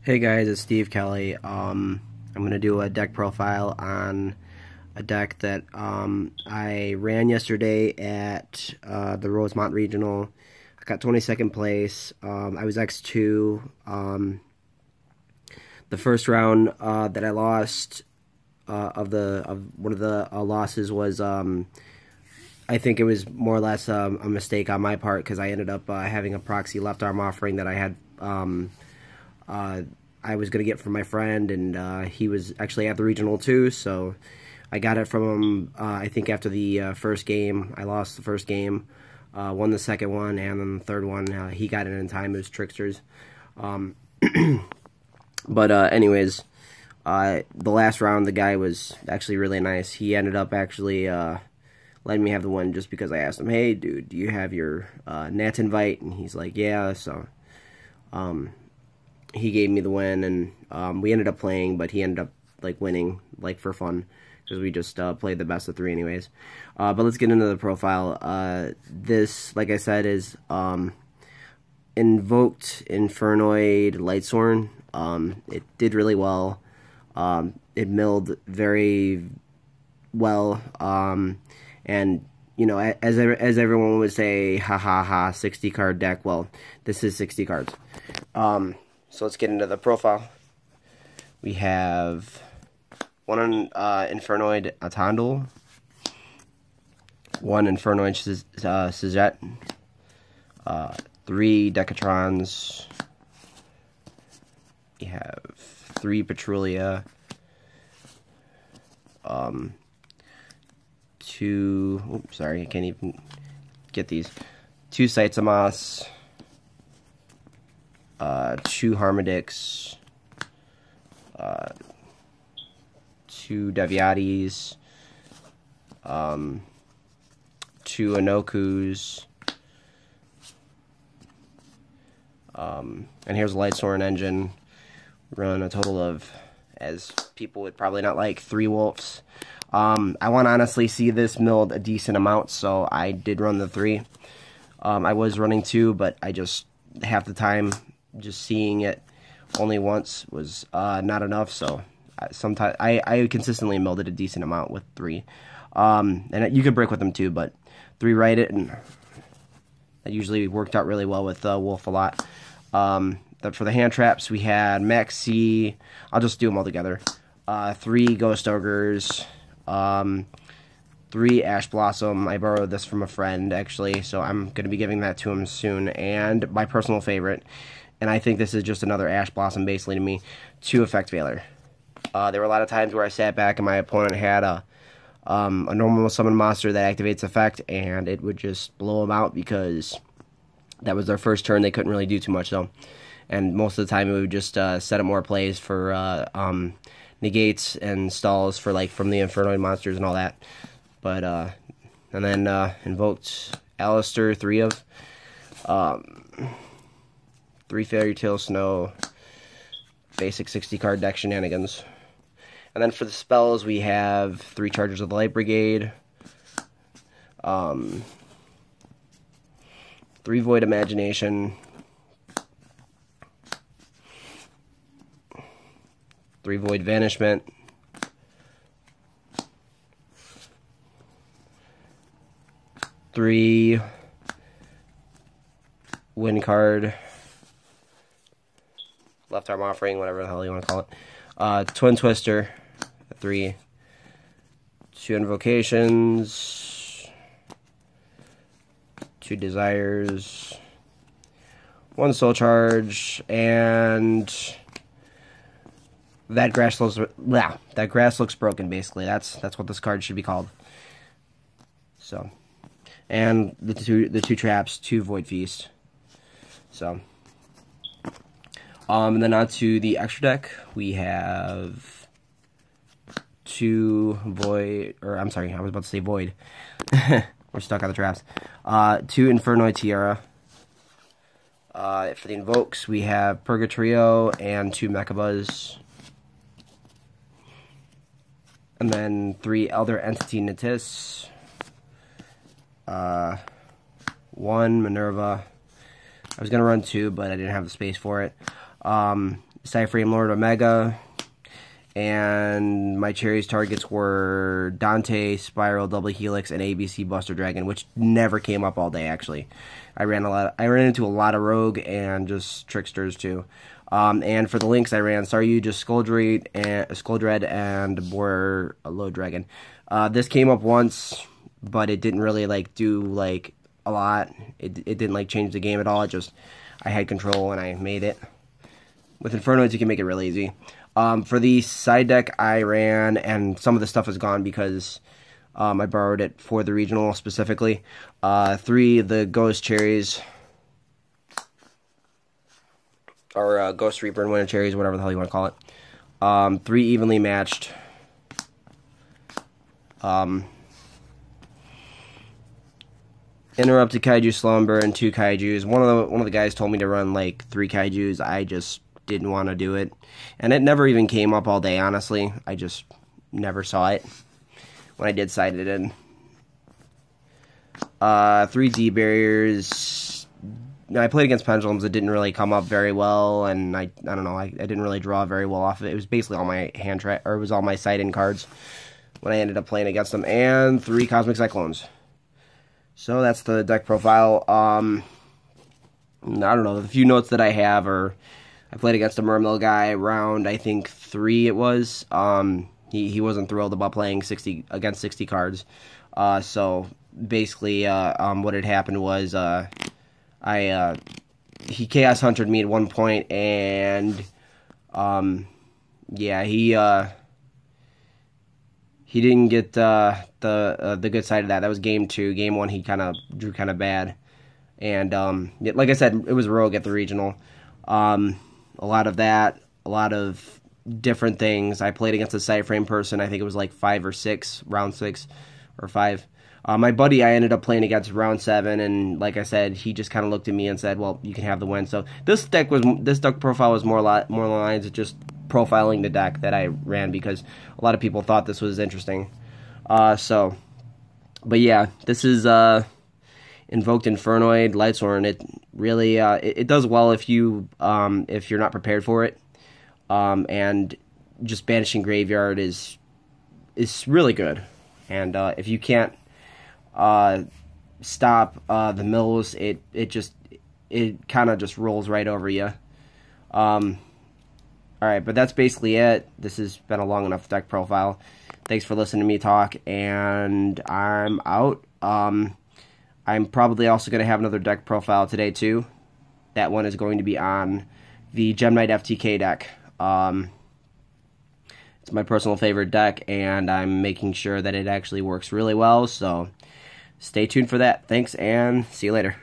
Hey guys, it's Steve Kelly. I'm gonna do a deck profile on a deck that I ran yesterday at the Rosemont Regional. I got 22nd place. I was X2. The first round that I lost of one of the losses was I think it was more or less a mistake on my part because I ended up having a proxy left arm offering that I had. I was going to get from my friend, and he was actually at the regional too, so I got it from him. I think after the first game. I lost the first game, won the second one, and then the third one he got it in time. It was Tricksters. But anyways, the last round the guy was actually really nice. He ended up actually letting me have the win just because I asked him, "Hey dude, do you have your Nat invite?" And he's like, "Yeah." So he gave me the win, and we ended up playing, but he ended up like winning, like for fun, because we just played the best of three anyways. But let's get into the profile. This, like I said, is Invoked, infernoid, lightsworn. It did really well. It milled very well, and you know, as everyone would say, ha ha ha, 60 card deck. Well, this is 60 cards. So let's get into the profile. We have one infernoid Atandal, one infernoid Sizet, 3 Decatrons. We have 3 Petrulia, 2. Oops, sorry, I can't even get these. 2 Saitsamas, 2 Harmodix, 2 Deviatis, 2 Anokus, and here's a lightsworn engine. Run a total of, as people would probably not like, 3 wolves. I want to honestly see this milled a decent amount, so I did run the 3. I was running 2, but I just, half the time, just seeing it only once was not enough, so sometimes I consistently milled it a decent amount with 3. And you could break with them too, but 3 right it, and that usually worked out really well with Wolf a lot. For the hand traps, we had Max C. I'll just do them all together. 3 Ghost Ogres, 3 Ash Blossom. I borrowed this from a friend, actually, so I'm going to be giving that to him soon. And my personal favorite, and I think this is just another Ash Blossom, basically, to me, 2 Effect Veiler. There were a lot of times where I sat back and my opponent had a normal summon monster that activates Effect, and it would just blow them out because that was their first turn. They couldn't really do too much, though. And most of the time, it would just set up more plays for negates and stalls for from the infernoid monsters and all that. But and then invoked Alistair, 3 of 3 Fairy Tale Snow, basic 60 card deck shenanigans. And then for the spells, we have 3 Chargers of the Light Brigade, 3 Void Imagination, 3 Void Vanishment, 3 Wind Card, Left Arm Offering, whatever the hell you want to call it, Twin Twister, 3, 2 Invocations, 2 Desires, 1 Soul Charge, and that grass looks broken. Basically, that's what this card should be called. So, and the two traps, 2 Void Feast. So, and then on to the extra deck, we have 2 Void, or I'm sorry, I was about to say Void. We're stuck on the traps. 2 Infernoid Tiara. For the invokes, we have Purgatorio and 2 Mechabuzz. And then 3 Elder Entity Natis, 1 Minerva. I was going to run 2, but I didn't have the space for it. Cyframe Lord Omega, and my cherries targets were Dante, Spiral, Double Helix, and ABC Buster Dragon, which never came up all day. Actually, I ran into a lot of Rogue and just Tricksters too. And for the links, I ran Saryuja, Skuldred, and Boar Low Dragon. This came up once, but it didn't really like do like a lot. It didn't like change the game at all. I had control and I made it. With Infernoids, you can make it really easy. For the side deck, I ran, and some of the stuff is gone because I borrowed it for the regional specifically. 3 of the Ghost Cherries, or Ghost Reaper and Winter Cherries, whatever the hell you want to call it. 3 evenly matched. Interrupted Kaiju Slumber and 2 Kaijus. One of the guys told me to run like 3 Kaijus. I just didn't want to do it, and it never even came up all day. Honestly, I just never saw it when I did side it in. 3 D barriers. I played against Pendulums. It didn't really come up very well, and I don't know. I didn't really draw very well off of it. It was basically all my it was all my side in cards when I ended up playing against them. And 3 Cosmic Cyclones. So that's the deck profile. I don't know. The few notes that I have are, I played against a Mermill guy round, I think 3 it was. He wasn't thrilled about playing 60 against 60 cards. So basically, what had happened was, he Chaos Huntered me at one point, and yeah, he didn't get the good side of that. That was game 2. Game 1, he kind of drew kind of bad, and like I said, it was Rogue at the regional. A lot of that, a lot of different things. I played against a Cyframe person. I think it was like 5 or 6, round 6 or 5. My buddy, I ended up playing against round 7, and like I said, he just kind of looked at me and said, "Well, you can have the win." So this deck profile was more lines of just profiling the deck that I ran, because a lot of people thought this was interesting. But yeah, this is Invoked Infernoid Lightsworn. It really it does well if you're not prepared for it, and just banishing graveyard is really good. And if you can't stop the mills, it kind of just rolls right over you. Alright, but that's basically it. This has been a long enough deck profile. Thanks for listening to me talk, and I'm out. I'm probably also going to have another deck profile today, too. That one is going to be on the Gem Knight FTK deck. It's my personal favorite deck, and I'm making sure that it actually works really well, so stay tuned for that. Thanks, and see you later.